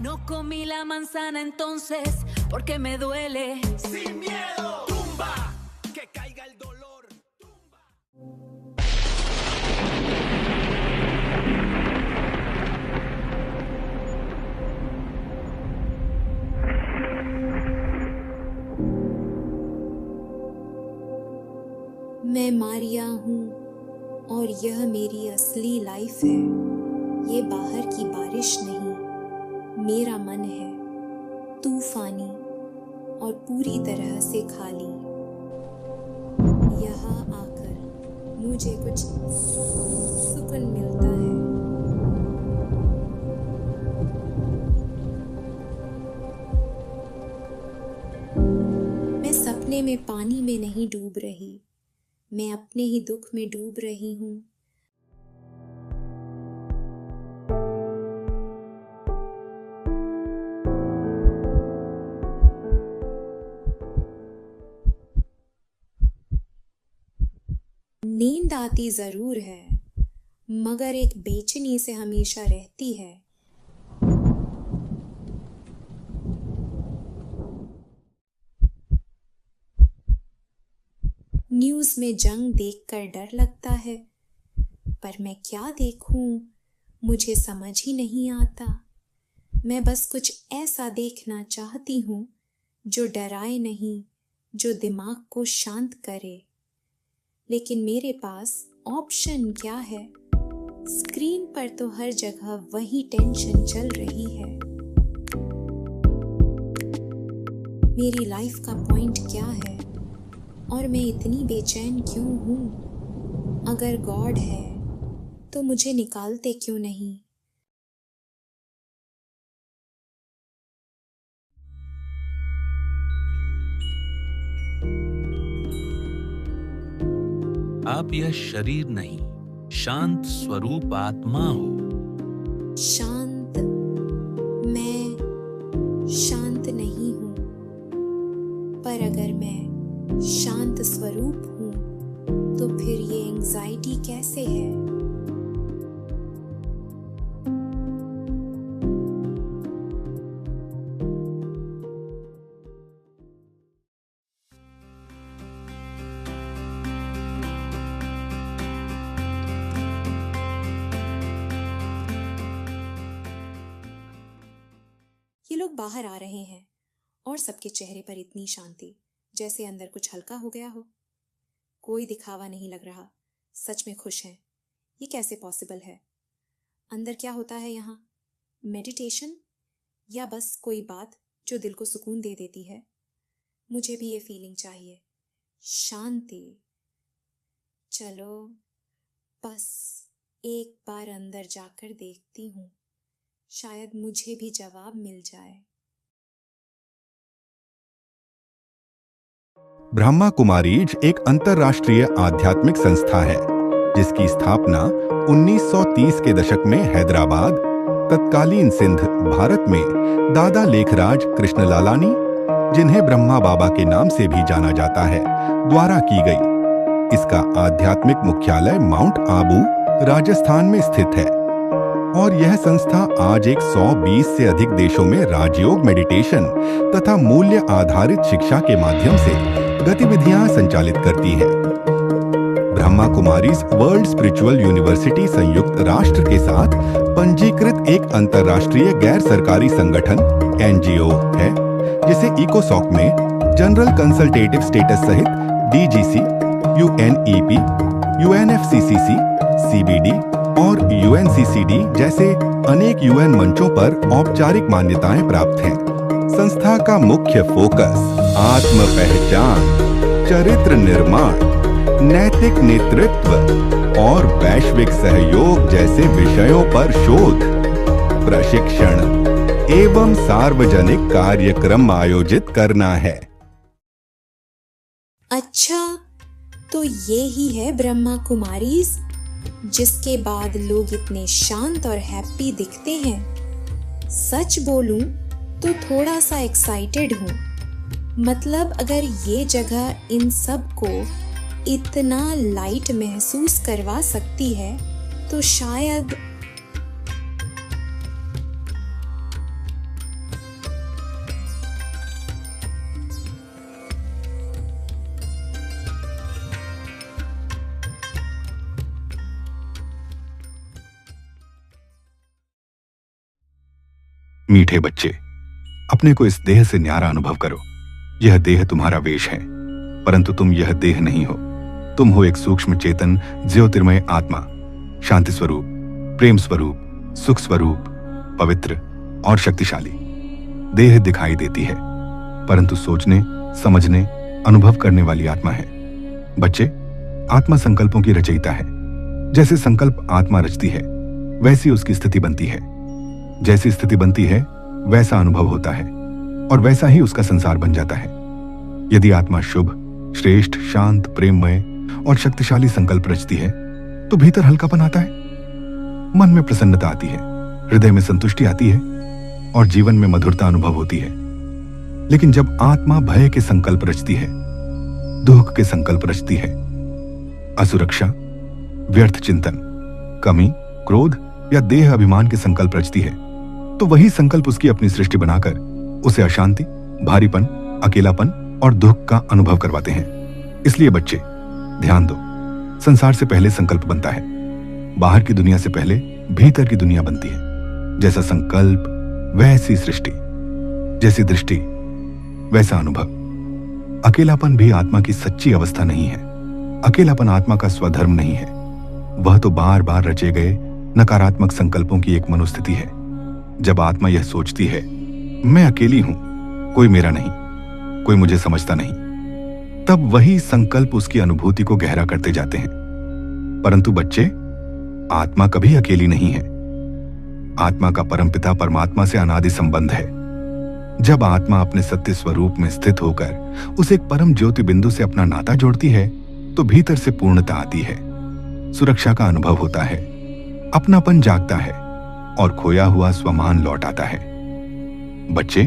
No comí la manzana entonces porque me duele. Sin miedo, tumba, que caiga el dolor, tumba. मैं मारिया हूँ और यह मेरी असली लाइफ है। ये बाहर की बारिश नहीं, मेरा मन है तूफानी और पूरी तरह से खाली। यहाँ आकर मुझे कुछ सुकून मिलता है। मैं सपने में पानी में नहीं डूब रही, मैं अपने ही दुख में डूब रही हूँ। नींद आती जरूर है, मगर एक बेचैनी से हमेशा रहती है। न्यूज़ में जंग देखकर डर लगता है, पर मैं क्या देखूं, मुझे समझ ही नहीं आता। मैं बस कुछ ऐसा देखना चाहती हूँ जो डराए नहीं, जो दिमाग को शांत करे। लेकिन मेरे पास ऑप्शन क्या है? स्क्रीन पर तो हर जगह वही टेंशन चल रही है। मेरी लाइफ का पॉइंट क्या है और मैं इतनी बेचैन क्यों हूँ? अगर गॉड है तो मुझे निकालते क्यों नहीं? आप यह शरीर नहीं, शांत स्वरूप आत्मा हो। शांत? मैं शांत नहीं हूँ, पर अगर मैं शांत स्वरूप हूँ तो फिर ये एंजाइटी कैसे है? ये लोग बाहर आ रहे हैं और सबके चेहरे पर इतनी शांति, जैसे अंदर कुछ हल्का हो गया हो। कोई दिखावा नहीं लग रहा, सच में खुश हैं। ये कैसे पॉसिबल है? अंदर क्या होता है यहाँ? मेडिटेशन या बस कोई बात जो दिल को सुकून दे देती है? मुझे भी ये फीलिंग चाहिए, शांति। चलो बस एक बार अंदर जाकर देखती हूँ, शायद मुझे भी जवाब मिल जाए। ब्रह्मा कुमारीज एक अंतर्राष्ट्रीय आध्यात्मिक संस्था है जिसकी स्थापना 1930 के दशक में हैदराबाद, तत्कालीन सिंध, भारत में दादा लेखराज कृष्णलालानी, जिन्हें ब्रह्मा बाबा के नाम से भी जाना जाता है, द्वारा की गई। इसका आध्यात्मिक मुख्यालय माउंट आबू, राजस्थान में स्थित है और यह संस्था आज 120 से अधिक देशों में राजयोग, मेडिटेशन तथा मूल्य आधारित शिक्षा के माध्यम से गतिविधियां संचालित करती है। Brahma Kumaris world spiritual university संयुक्त राष्ट्र के साथ पंजीकृत एक अंतर्राष्ट्रीय गैर सरकारी संगठन NGO है, जिसे इकोसॉक में जनरल कंसल्टेटिव स्टेटस सहित DGC, UNEP, UNFCCC, CBD और UNCCD जैसे अनेक UN मंचों पर औपचारिक मान्यताएं प्राप्त हैं। संस्था का मुख्य फोकस आत्म पहचान, चरित्र निर्माण, नैतिक नेतृत्व और वैश्विक सहयोग जैसे विषयों पर शोध, प्रशिक्षण एवं सार्वजनिक कार्यक्रम आयोजित करना है। अच्छा, तो ये ही है ब्रह्मा कुमारीज, जिसके बाद लोग इतने शांत और हैप्पी दिखते हैं। सच बोलूं तो थोड़ा सा एक्साइटेड हूँ। मतलब अगर ये जगह इन सब को इतना लाइट महसूस करवा सकती है तो शायद मीठे बच्चे, अपने को इस देह से न्यारा अनुभव करो। यह देह तुम्हारा वेश है, परंतु तुम यह देह नहीं हो। तुम हो एक सूक्ष्म चेतन ज्योतिर्मय आत्मा, शांति स्वरूप, प्रेम स्वरूप, सुख स्वरूप, पवित्र और शक्तिशाली। देह दिखाई देती है, परंतु सोचने, समझने, अनुभव करने वाली आत्मा है। बच्चे, आत्मा संकल्पों की रचयिता है। जैसे संकल्प आत्मा रचती है, वैसी उसकी स्थिति बनती है। जैसी स्थिति बनती है, वैसा अनुभव होता है और वैसा ही उसका संसार बन जाता है। यदि आत्मा शुभ, श्रेष्ठ, शांत, प्रेममय और शक्तिशाली संकल्प रचती है, तो भीतर हल्कापन आता है, मन में प्रसन्नता आती है, हृदय में संतुष्टि आती है और जीवन में मधुरता अनुभव होती है। लेकिन जब आत्मा भय के संकल्प रचती है, दुख के संकल्प रचती है, असुरक्षा, व्यर्थ चिंतन, कमी, क्रोध या देह अभिमान के संकल्प रचती है, तो वही संकल्प उसकी अपनी सृष्टि बनाकर उसे अशांति, भारीपन, अकेलापन और दुख का अनुभव करवाते हैं। इसलिए बच्चे, ध्यान दो, संसार से पहले संकल्प बनता है। बाहर की दुनिया से पहले भीतर की दुनिया बनती है। जैसा संकल्प वैसी सृष्टि, जैसी दृष्टि वैसा अनुभव। अकेलापन भी आत्मा की सच्ची अवस्था नहीं है। अकेलापन आत्मा का स्वधर्म नहीं है। वह तो बार बार रचे गए नकारात्मक संकल्पों की एक मनोस्थिति है। जब आत्मा यह सोचती है, मैं अकेली हूं, कोई मेरा नहीं, कोई मुझे समझता नहीं, तब वही संकल्प उसकी अनुभूति को गहरा करते जाते हैं। परंतु बच्चे, आत्मा कभी अकेली नहीं है। आत्मा का परमपिता परमात्मा से अनादि संबंध है। जब आत्मा अपने सत्य स्वरूप में स्थित होकर उस एक परम ज्योति बिंदु से अपना नाता जोड़ती है, तो भीतर से पूर्णता आती है, सुरक्षा का अनुभव होता है, अपनापन जागता है और खोया हुआ स्वमान लौट आता है। बच्चे,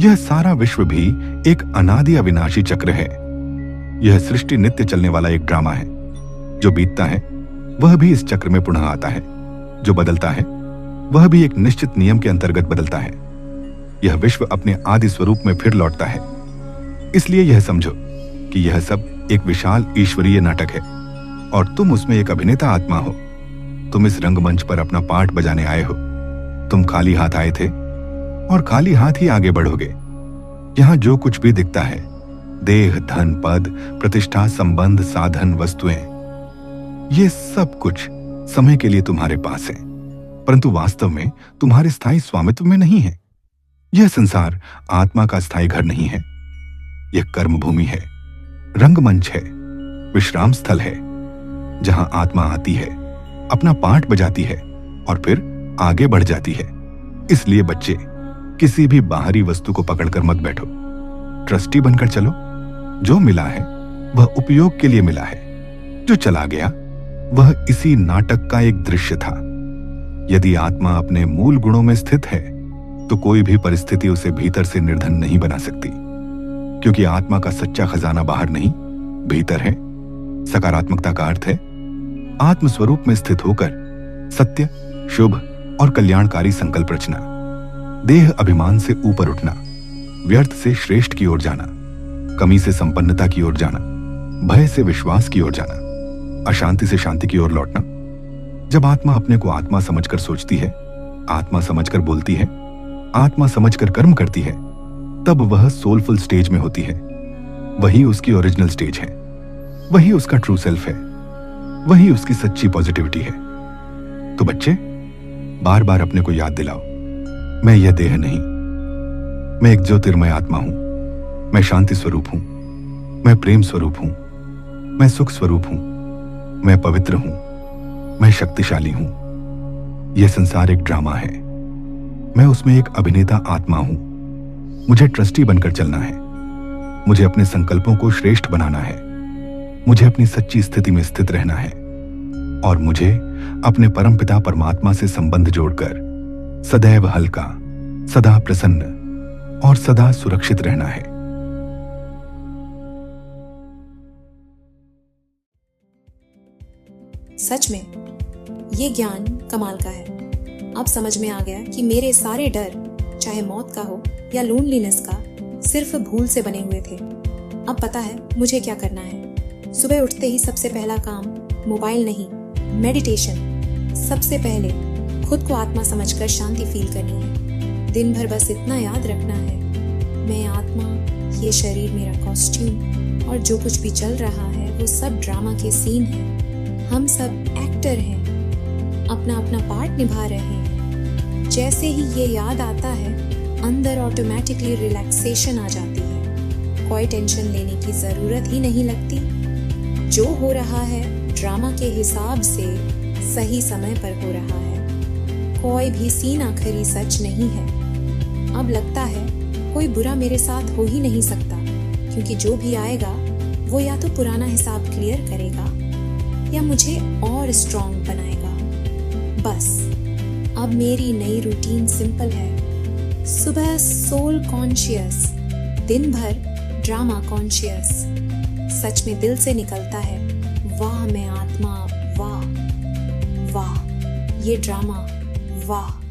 यह सारा विश्व भी एक अनादि अविनाशी चक्र है। यह सृष्टि नित्य चलने वाला एक ड्रामा है। जो बीतता है वह भी इस चक्र में पुनः आता है। जो बदलता है वह भी एक निश्चित नियम के अंतर्गत बदलता है। यह विश्व अपने आदि स्वरूप में फिर लौटता है। इसलिए यह समझो कि यह सब एक विशाल ईश्वरीय नाटक है और तुम उसमें एक अभिनेता आत्मा हो। तुम इस रंगमंच पर अपना पार्ट बजाने आए हो। तुम खाली हाथ आए थे और खाली हाथ ही आगे बढ़ोगे। यहां जो कुछ भी दिखता है, देह, धन, पद, प्रतिष्ठा, संबंध, साधन, वस्तुएं, ये सब कुछ समय के लिए तुम्हारे पास है, परंतु वास्तव में तुम्हारे स्थायी स्वामित्व में नहीं है। यह संसार आत्मा का स्थायी घर नहीं है। यह कर्म भूमि है, रंगमंच है, विश्राम स्थल है, जहां आत्मा आती है, अपना पार्ट बजाती है और फिर आगे बढ़ जाती है। इसलिए बच्चे, किसी भी बाहरी वस्तु को पकड़कर मत बैठो। ट्रस्टी बनकर चलो। जो मिला है वह उपयोग के लिए मिला है। जो चला गया वह इसी नाटक का एक दृश्य था। यदि आत्मा अपने मूल गुणों में स्थित है, तो कोई भी परिस्थिति उसे भीतर से निर्धन नहीं बना सकती, क्योंकि आत्मा का सच्चा खजाना बाहर नहीं, भीतर है। सकारात्मकता का अर्थ है आत्म स्वरूप में स्थित होकर सत्य, शुभ और कल्याणकारी संकल्प रचना, देह अभिमान से ऊपर उठना, व्यर्थ से श्रेष्ठ की ओर जाना, कमी से संपन्नता की ओर जाना, भय से विश्वास की ओर जाना, अशांति से शांति की ओर लौटना। जब आत्मा अपने को आत्मा समझकर सोचती है, आत्मा समझकर बोलती है, आत्मा समझकर कर्म करती है, तब वह सोलफुल स्टेज में होती है। वही उसकी ओरिजिनल स्टेज है, वही उसका ट्रू सेल्फ है, वही उसकी सच्ची पॉजिटिविटी है। तो बच्चे, बार बार अपने को याद दिलाओ, मैं यह देह नहीं, मैं एक ज्योतिर्मय आत्मा हूं, मैं शांति स्वरूप हूं, मैं प्रेम स्वरूप हूं, मैं सुख स्वरूप हूं, मैं पवित्र हूं, मैं शक्तिशाली हूं। यह संसार एक ड्रामा है, मैं उसमें एक अभिनेता आत्मा हूं। मुझे ट्रस्टी बनकर चलना है, मुझे अपने संकल्पों को श्रेष्ठ बनाना है, मुझे अपनी सच्ची स्थिति में स्थित रहना है और मुझे अपने परमपिता परमात्मा से संबंध जोड़कर सदैव हल्का, सदा प्रसन्न और सदा सुरक्षित रहना है। सच में ये ज्ञान कमाल का है। अब समझ में आ गया कि मेरे सारे डर, चाहे मौत का हो या लोनलीनेस का, सिर्फ भूल से बने हुए थे। अब पता है मुझे क्या करना है। सुबह उठते ही सबसे पहला काम मोबाइल नहीं, मेडिटेशन। सबसे पहले खुद को आत्मा समझकर शांति फील करनी है। दिन भर बस इतना याद रखना है, मैं आत्मा, ये शरीर मेरा कॉस्ट्यूम, और जो कुछ भी चल रहा है वो सब ड्रामा के सीन है। हम सब एक्टर हैं, अपना अपना पार्ट निभा रहे हैं। जैसे ही ये याद आता है, अंदर ऑटोमेटिकली रिलैक्सेशन आ जाती है। कोई टेंशन लेने की जरूरत ही नहीं लगती। जो हो रहा है ड्रामा के हिसाब से सही समय पर हो रहा है। कोई भी सीन आखिरी सच नहीं है। अब लगता है कोई बुरा मेरे साथ हो ही नहीं सकता, क्योंकि जो भी आएगा वो या तो पुराना हिसाब क्लियर करेगा या मुझे और स्ट्रॉन्ग बनाएगा। बस अब मेरी नई रूटीन सिंपल है। सुबह सोल कॉन्शियस, दिन भर ड्रामा कॉन्शियस। सच में दिल से निकलता है, वाह मैं आत्मा, वाह वाह ये ड्रामा, वाह।